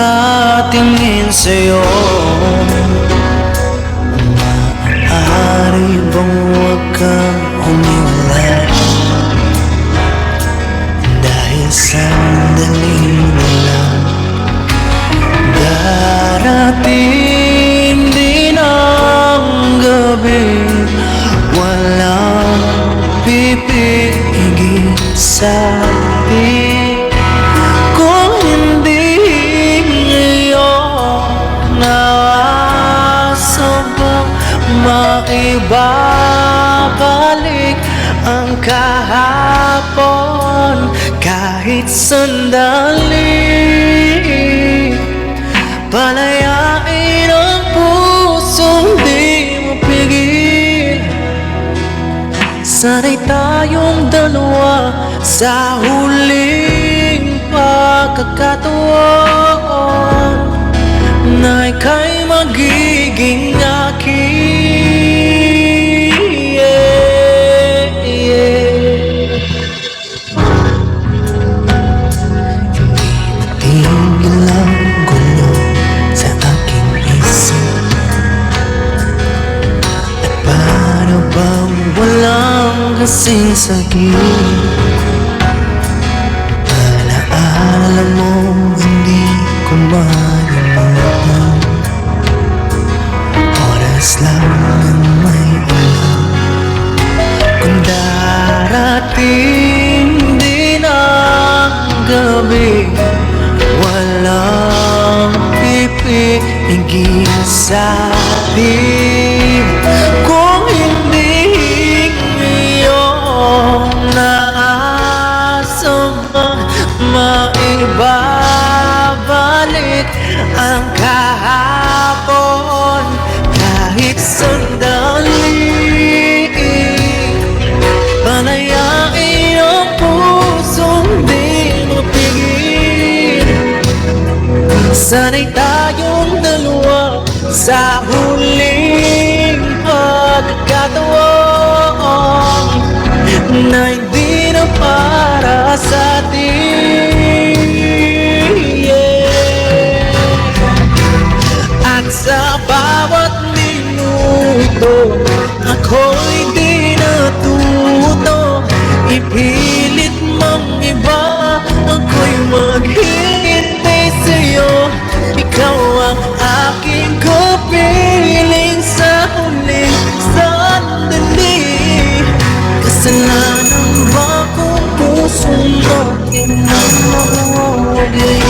nakatingin sa'yo. Maaari bang huwag kang umiwalay? Dahil sandali na lang darating din ang gabi. Walang pipigil sa'tin kung hindi ngayon. Naasa bang maibabalik ang kahapon kahit sandali? Palayain ang pusong di mapigil. Sana'y tayong dalawa sa huling pagkakataon na ika'y magiging akin. Hindi matigil ang gulo sa aking isip. At para bang walang kasing sakit? Alaala mo, hindi ko malimutan. Oras lang ang may alam kung darating din ang gabi. Walang pipigil sa'tin kung hindi ngayon. Naasa bang maibabalik ang kahapon kahit sandali? Palayain ang pusong di mapigil. Sana'y tayong dalawa sa huling pagkakataon na hindi na para sa atin. At sa bawat minuto ako'y di natuto. Ipilit mang iba, ako'y maghihintay sa'yo. Ikaw ang aking kapiling sa huling sandali. Kasalanan ba kung pusong natin ang mawawagay?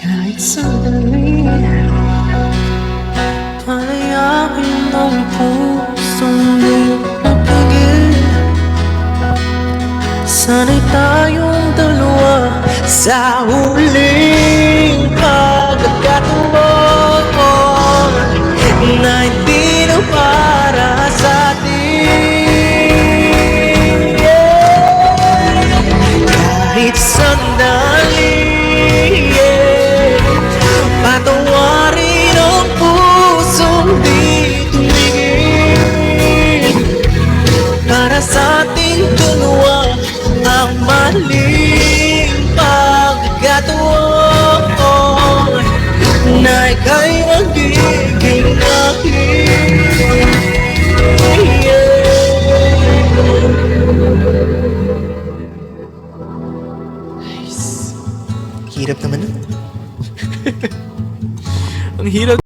Kahit sandali, palayain ang pusong di mapigil. Sana'y tayong dalawa sa huling pagkakataon na hindi na para sa atin. Kahit sandali, patawarin ang pusong di tumigil. Para sa ating dalawa ang maling pagkakataon na ika'y magiging akin. Nice. Hirap naman nun. Ang hirap.